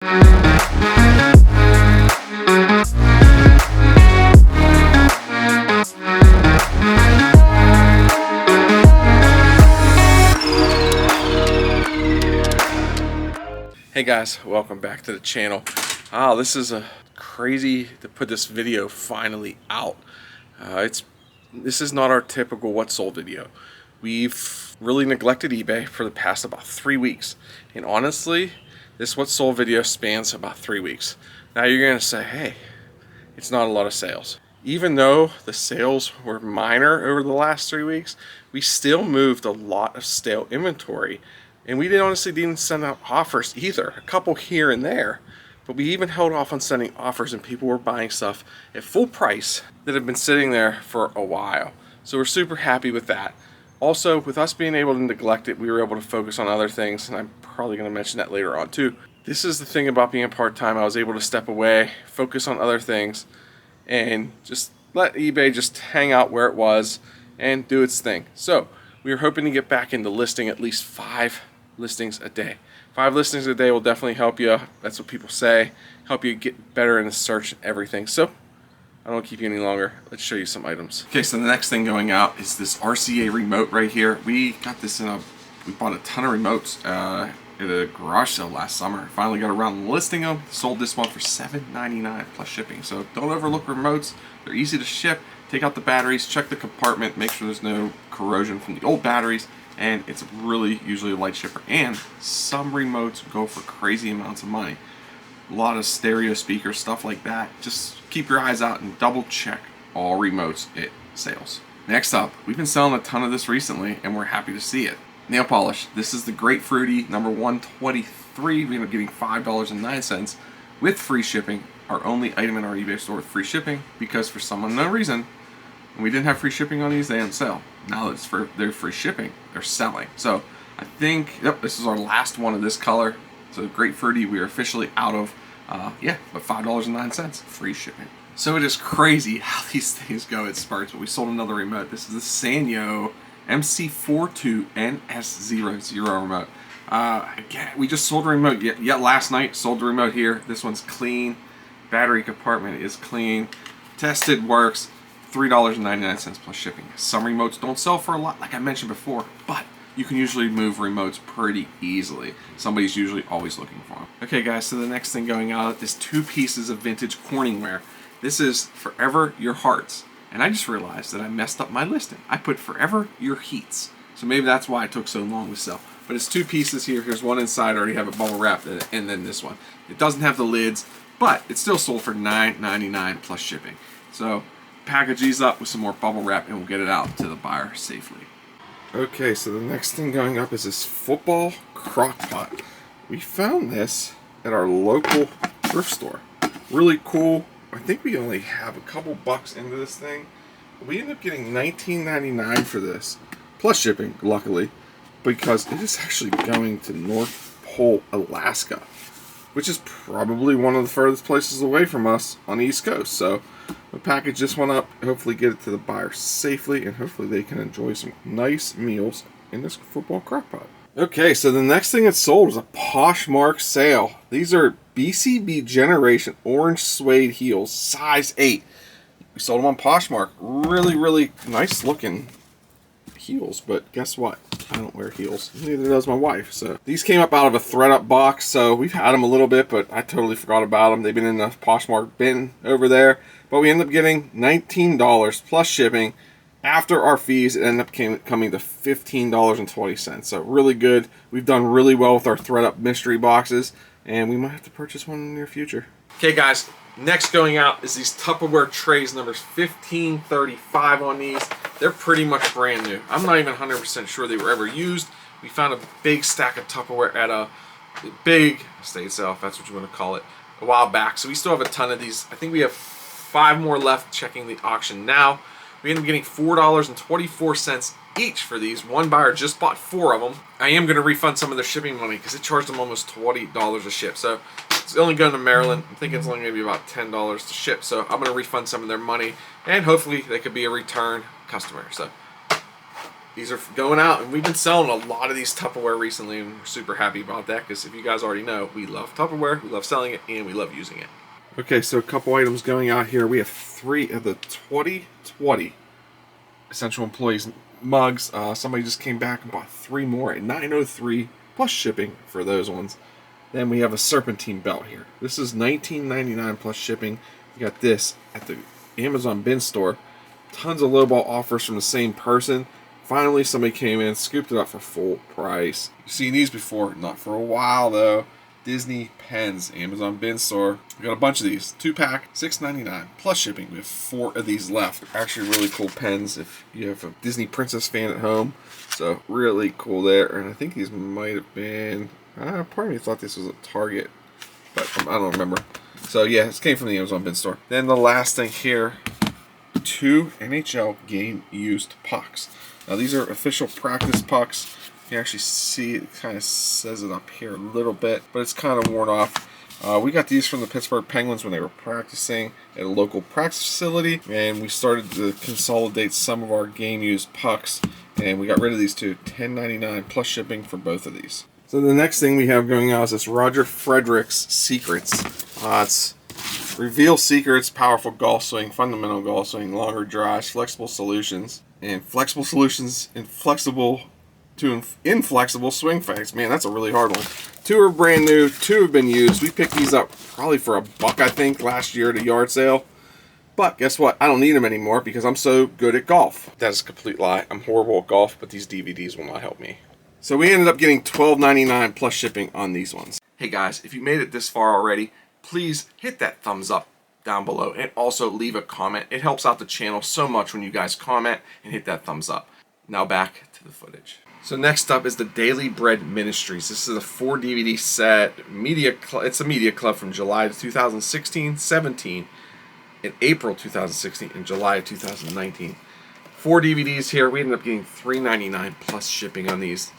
Hey guys, welcome back to the channel. This is a crazy to put this video finally out. This is not our typical what sold video. We've really neglected eBay for the past about 3 weeks, and honestly, this what sold video spans about 3 weeks. Now you're gonna say, hey, it's not a lot of sales. Even though the sales were minor over the last 3 weeks, we still moved a lot of stale inventory. And we honestly didn't send out offers either. A couple here and there. But we even held off on sending offers, and people were buying stuff at full price that had been sitting there for a while. So we're super happy with that. Also, with us being able to neglect it, we were able to focus on other things. And I'm probably going to mention that later on too. This is the thing about being part-time. I was able to step away, focus on other things, and just let eBay just hang out where it was and do its thing. So we were hoping to get back into listing at least 5 listings a day. 5 listings a day will definitely help you. That's what people say. Help you get better in the search and everything. So I don't keep you any longer. Let's show you some items. Okay, so the next thing going out is this RCA Remote right here. We got this we bought a ton of remotes at a garage sale last summer. Finally got around to listing them. Sold this one for $7.99 plus shipping. So don't overlook remotes. They're easy to ship. Take out the batteries, check the compartment, make sure there's no corrosion from the old batteries. And it's really usually a light shipper. And some remotes go for crazy amounts of money. A lot of stereo speakers, stuff like that. Just keep your eyes out and double check all remotes at sales. Next up, we've been selling a ton of this recently, and we're happy to see it. Nail polish. This is the Grapefruity number 123. We ended up getting $5.09 with free shipping. Our only item in our eBay store with free shipping, because for some unknown reason, when we didn't have free shipping on these, they didn't sell. Now that they're free shipping, they're selling. So I think, yep, this is our last one of this color. So Grapefruity, we are officially out of, but $5.09 free shipping. So it is crazy how these things go at spurts, but we sold another remote. This is the Sanyo MC42NS00 remote. Again, we just sold a remote yet last night, sold the remote here. This one's clean. Battery compartment is clean. Tested, works. $3.99 plus shipping. Some remotes don't sell for a lot, like I mentioned before, but you can usually move remotes pretty easily. Somebody's usually always looking for them. Okay guys, so the next thing going out is 2 pieces of vintage Corningware. This is Forever Your Hearts. And I just realized that I messed up my listing. I put Forever Your Heats. So maybe that's why it took so long to sell. But it's 2 pieces here. Here's one inside. I already have it bubble wrapped, and then this one. It doesn't have the lids, but it's still sold for $9.99 plus shipping. So package these up with some more bubble wrap, and we'll get it out to the buyer safely. Okay, so the next thing going up is this football crock pot. We found this at our local thrift store. Really cool. I think we only have a couple bucks into this thing. We ended up getting $19.99 for this, plus shipping, luckily, because it is actually going to North Pole, Alaska, which is probably one of the furthest places away from us on the East Coast. So the package just went up, hopefully get it to the buyer safely, and hopefully they can enjoy some nice meals in this football crock pot. Okay, so the next thing it sold is a Poshmark sale. These are BCB Generation Orange Suede Heels, size 8. We sold them on Poshmark. Really, really nice looking heels, but guess what? I don't wear heels. Neither does my wife. So these came up out of a thread-up box, so we've had them a little bit, but I totally forgot about them. They've been in the Poshmark bin over there. But we ended up getting $19 plus shipping. After our fees, it ended up coming to $15.20. So really good. We've done really well with our thread-up mystery boxes, and we might have to purchase one in the near future. Okay, guys. Next going out is these Tupperware Trays, numbers 1535 on these. They're pretty much brand new. I'm not even 100% sure they were ever used. We found a big stack of Tupperware at a big estate sale, if that's what you want to call it, a while back. So we still have a ton of these. I think we have 5 more left checking the auction now. We ended up getting $4.24 each for these. One buyer just bought 4 of them. I am going to refund some of their shipping money because it charged them almost $20 a ship. So it's only going to Maryland. I'm thinking it's only going to be about $10 to ship. So I'm going to refund some of their money, and hopefully they could be a return customer. So These are going out, and we've been selling a lot of these Tupperware recently, and we're super happy about that because if you guys already know, we love Tupperware, we love selling it, and we love using it. Okay, so a couple items going out here. We have 3 of the 2020 Essential Employees mugs. Somebody just came back and bought 3 more at $9.03 plus shipping for those ones. Then we have a Serpentine Belt here. This is $19.99 plus shipping. We got this at the Amazon bin store. Tons of lowball offers from the same person. Finally, somebody came in, scooped it up for full price. You've seen these before, not for a while though. Disney pens, Amazon bin store. We got a bunch of these. 2-pack, $6.99 plus shipping. We have 4 of these left. Actually, really cool pens if you have a Disney princess fan at home. So really cool there. And I think these might have been. Part of me thought this was a Target, but I don't remember. So yeah, this came from the Amazon bin store. Then the last thing here, 2 NHL game used pucks. Now these are official practice pucks. You can actually see it kind of says it up here a little bit, but it's kind of worn off. We got these from the Pittsburgh Penguins when they were practicing at a local practice facility, and we started to consolidate some of our game used pucks, and we got rid of these 2, $10.99 plus shipping for both of these. So the next thing we have going out is this Roger Frederick's Secrets. It's Reveal Secrets, Powerful Golf Swing, Fundamental Golf Swing, Longer Drives, Flexible Solutions, and Flexible Solutions, Inflexible to Inflexible Swing Facts. Man, that's a really hard one. 2 are brand new, 2 have been used. We picked these up probably for $1, I think, last year at a yard sale. But guess what? I don't need them anymore because I'm so good at golf. That is a complete lie. I'm horrible at golf, but these DVDs will not help me. So we ended up getting $12.99 plus shipping on these ones. Hey guys, if you made it this far already, please hit that thumbs up down below and also leave a comment. It helps out the channel so much when you guys comment and hit that thumbs up. Now back to the footage. So next up is the Daily Bread Ministries. This is a 4 DVD set. It's a media club from July 2016, 17, in April 2016, and July 2019. 4 DVDs here. We ended up getting $3.99 plus shipping on these.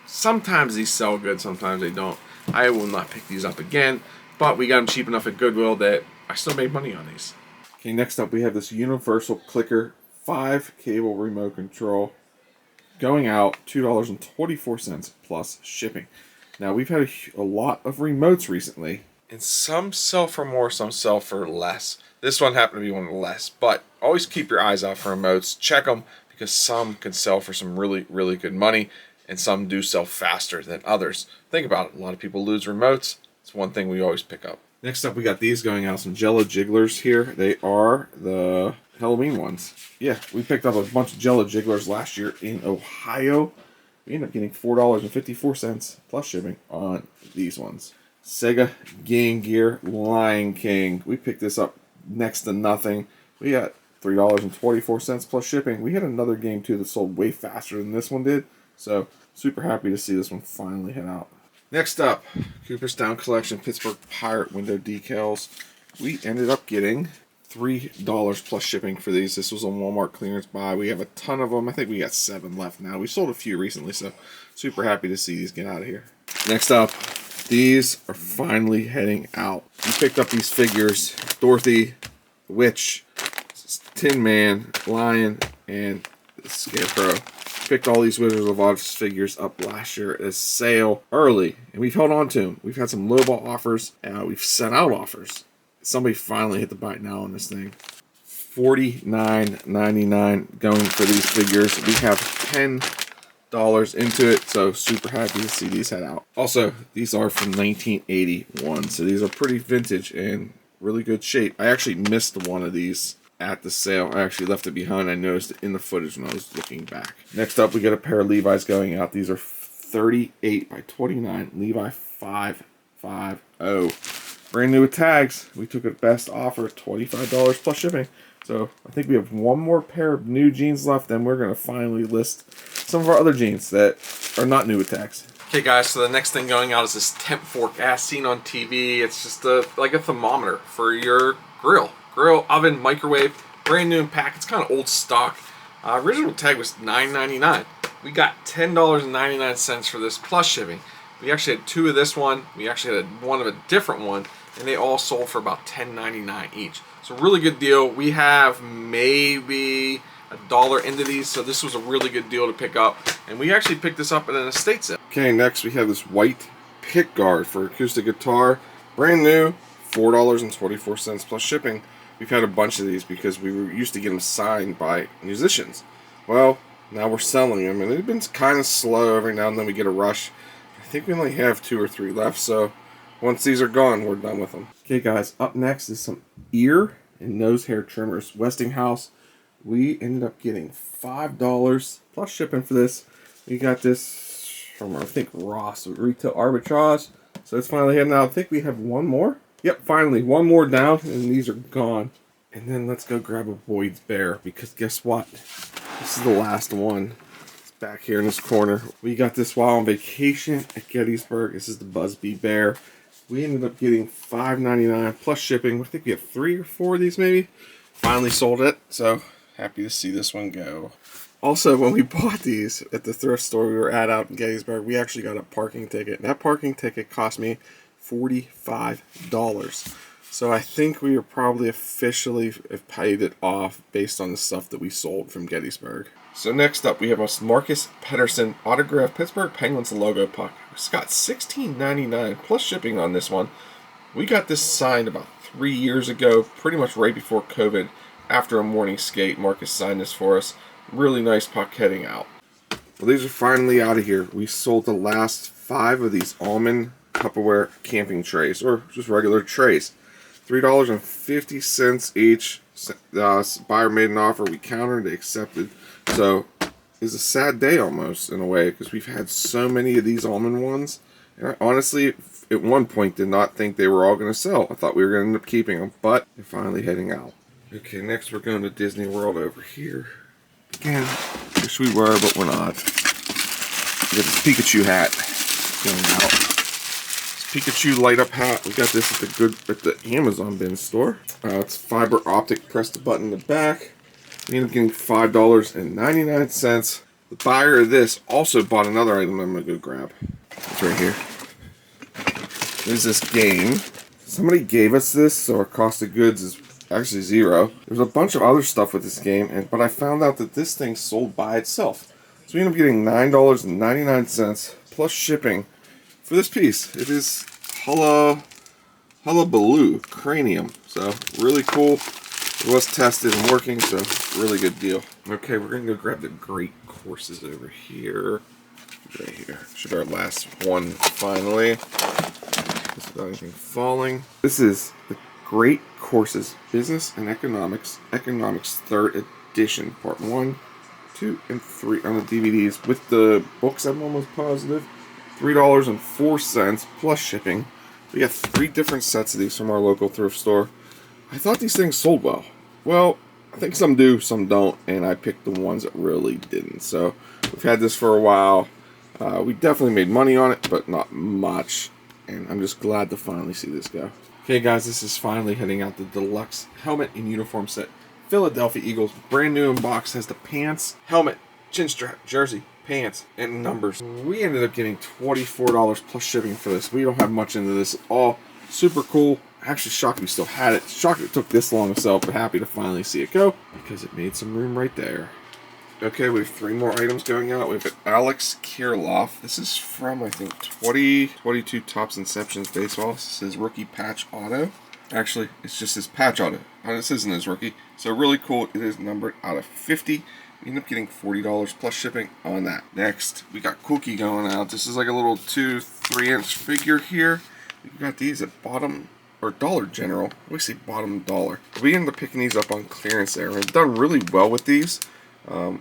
Sometimes these sell good, sometimes they don't. I will not pick these up again, but we got them cheap enough at Goodwill that I still made money on these. Okay, next up we have this Universal Clicker 5 cable remote control going out $2.24 plus shipping. Now we've had a lot of remotes recently, and some sell for more, some sell for less. This one happened to be one of the less, but always keep your eyes out for remotes. Check them because some can sell for some really, really good money, and some do sell faster than others. Think about it. A lot of people lose remotes. It's one thing we always pick up. Next up, we got these going out, some Jello Jigglers here. They are the Halloween ones. Yeah, we picked up a bunch of Jello Jigglers last year in Ohio. We ended up getting $4.54 plus shipping on these ones. Sega Game Gear Lion King. We picked this up next to nothing. We got $3.24 plus shipping. We had another game too that sold way faster than this one did. So super happy to see this one finally hit out. Next up, Cooperstown Collection Pittsburgh Pirate window decals. We ended up getting $3 plus shipping for these. This was a Walmart clearance buy. We have a ton of them. I think we got 7 left now. We sold a few recently, so super happy to see these get out of here. Next up, these are finally heading out. We picked up these figures: Dorothy, the Witch, Tin Man, Lion, and the Scarecrow. Picked all these Wizard of Oz figures up last year at a sale early, and we've held on to them. We've had some lowball offers, and we've sent out offers. Somebody finally hit the bite now on this thing. $49.99 going for these figures. We have $10 into it, so super happy to see these head out. Also, these are from 1981, so these are pretty vintage and really good shape. I actually missed one of these at the sale. I actually left it behind. I noticed it in the footage when I was looking back. Next up, we got a pair of Levi's going out. These are 38 by 29 Levi 550. Brand new with tags. We took a best offer, $25 plus shipping. So I think we have one more pair of new jeans left, then we're going to finally list some of our other jeans that are not new with tags. Okay guys, so the next thing going out is this temp fork as seen on TV. It's just like a thermometer for your grill, oven, microwave, brand new in pack. It's kind of old stock. Original tag was $9.99. We got $10.99 for this plus shipping. We actually had 2 of this one. We actually had one of a different one, and they all sold for about $10.99 each. So really good deal. We have maybe $1 into these, so this was a really good deal to pick up. And we actually picked this up at an estate sale. Okay, next we have this white pick guard for acoustic guitar. Brand new, $4.24 plus shipping. We've had a bunch of these because we used to get them signed by musicians. Well, now we're selling them, and they've been kind of slow. Every now and then we get a rush. I think we only have 2 or 3 left, so once these are gone, we're done with them. Okay, guys, up next is some ear and nose hair trimmers. Westinghouse. We ended up getting $5 plus shipping for this. We got this from, I think, Ross Retail Arbitrage. So it's finally heading out. I think we have one more. Yep, finally, one more down, and these are gone. And then let's go grab a Boyd's Bear, because guess what? This is the last one. It's back here in this corner. We got this while on vacation at Gettysburg. This is the Busby Bear. We ended up getting $5.99 plus shipping. I think we have 3 or 4 of these maybe. Finally sold it, so happy to see this one go. Also, when we bought these at the thrift store we were at out in Gettysburg, we actually got a parking ticket. And that parking ticket cost me $45. So I think we were probably officially paid it off based on the stuff that we sold from Gettysburg. So next up, we have a Marcus Pedersen autographed Pittsburgh Penguins logo puck. It's got $16.99 plus shipping on this one. We got this signed about 3 years ago, pretty much right before COVID. After a morning skate, Marcus signed this for us. Really nice puck heading out. Well, these are finally out of here. We sold the last 5 of these almond Tupperware camping trays, or just regular trays. $3.50 each. Buyer made an offer. We countered. They accepted. So it's a sad day almost in a way, because we've had so many of these almond ones. And I honestly, at one point, did not think they were all going to sell. I thought we were going to end up keeping them, but they're finally heading out. Okay, next we're going to Disney World over here. Again, wish we were, but we're not. We got this Pikachu hat going out. This Pikachu light up hat. We got this at the Amazon bin store. It's fiber optic. Press the button in the back. We ended up getting $5.99. The buyer of this also bought another item I'm gonna go grab. It's right here. There's this game. Somebody gave us this, so our cost of goods is actually $0. There's a bunch of other stuff with this game, but I found out that this thing sold by itself. So we ended up getting $9.99 plus shipping for this piece. It is Hullabaloo Cranium. So really cool. It was tested and working, so really good deal. Okay, we're gonna go grab the Great Courses over here. Right here. Should be our last one finally. Just without anything falling. This is the Great Courses, Business and Economics 3rd edition, part 1, 2, and 3 on the DVDs. With the books, I'm almost positive. $3.04 plus shipping. We got 3 different sets of these from our local thrift store. I thought these things sold well. Well, I think some do, some don't, and I picked the ones that really didn't. So we've had this for a while. We definitely made money on it, but not much. And I'm just glad to finally see this go. Okay, guys, this is finally heading out the Deluxe helmet and uniform set. Philadelphia Eagles, brand new in box, has the pants, helmet, chin strap, jersey, pants, and numbers. We ended up getting $24 plus shipping for this. We don't have much into this at all. Super cool. Actually shocked we still had it. Shocked it took this long to sell, but happy to finally see it go because it made some room right there. Okay, we have 3 more items going out. We have Alex Kirilloff. This is from, I think, 2022 Topps Inceptions Baseball. This is rookie patch auto. Actually, it's just his patch auto. This isn't his rookie. So really cool. It is numbered out of 50. We end up getting $40 plus shipping on that. Next, we got Cookie going out. This is like a little 2-3 inch figure here. We got these at bottom, or Dollar General. I always say bottom dollar. We ended up picking these up on clearance there. We've done really well with these.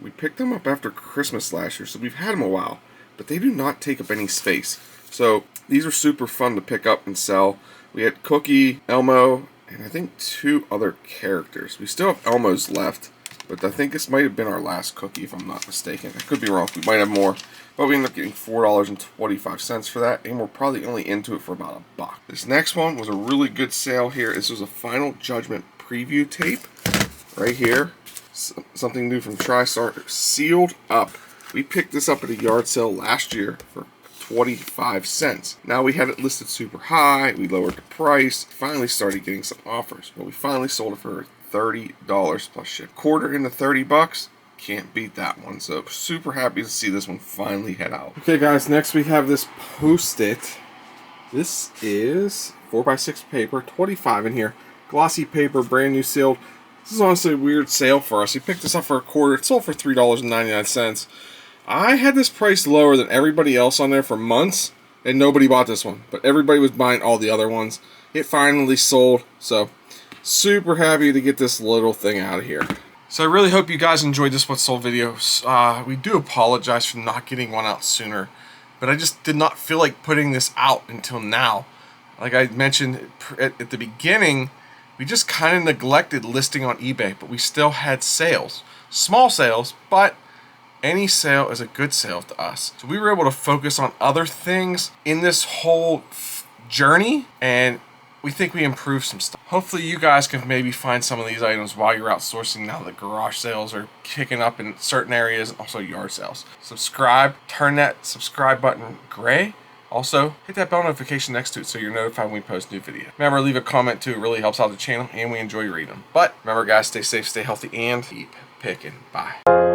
We picked them up after Christmas last year, so we've had them a while, but they do not take up any space. So these are super fun to pick up and sell. We had Cookie, Elmo, and I think 2 other characters. We still have Elmo's left, but I think this might have been our last Cookie if I'm not mistaken. I could be wrong. We might have more, but we ended up getting $4.25 for that, and we're probably only into it for about $1. This next one was a really good sale here. This was a Final Judgment preview tape right here. Something new from TriStar, sealed up. We picked this up at a yard sale last year for 25 cents. Now we had it listed super high. We lowered the price. Finally started getting some offers. But we finally sold it for $30 plus ship. Quarter into $30. Can't beat that one. So super happy to see this one finally head out. Okay guys, next we have this Post-it. This is 4x6 paper, 25 in here. Glossy paper, brand new sealed. This is honestly a weird sale for us. We picked this up for a quarter. It sold for $3.99. I had this price lower than everybody else on there for months, and nobody bought this one. But everybody was buying all the other ones. It finally sold, so super happy to get this little thing out of here. So I really hope you guys enjoyed this What Sold video. We do apologize for not getting one out sooner, but I just did not feel like putting this out until now. Like I mentioned at the beginning, we just kind of neglected listing on eBay, but we still had sales. Small sales, but any sale is a good sale to us. So we were able to focus on other things in this whole journey, and we think we improved some stuff. Hopefully you guys can maybe find some of these items while you're out sourcing now that garage sales are kicking up in certain areas, and also yard sales. Subscribe, turn that subscribe button gray. Also, hit that bell notification next to it so you're notified when we post new video. Remember, leave a comment too. It really helps out the channel, and we enjoy reading them. But remember guys, stay safe, stay healthy, and keep picking. Bye.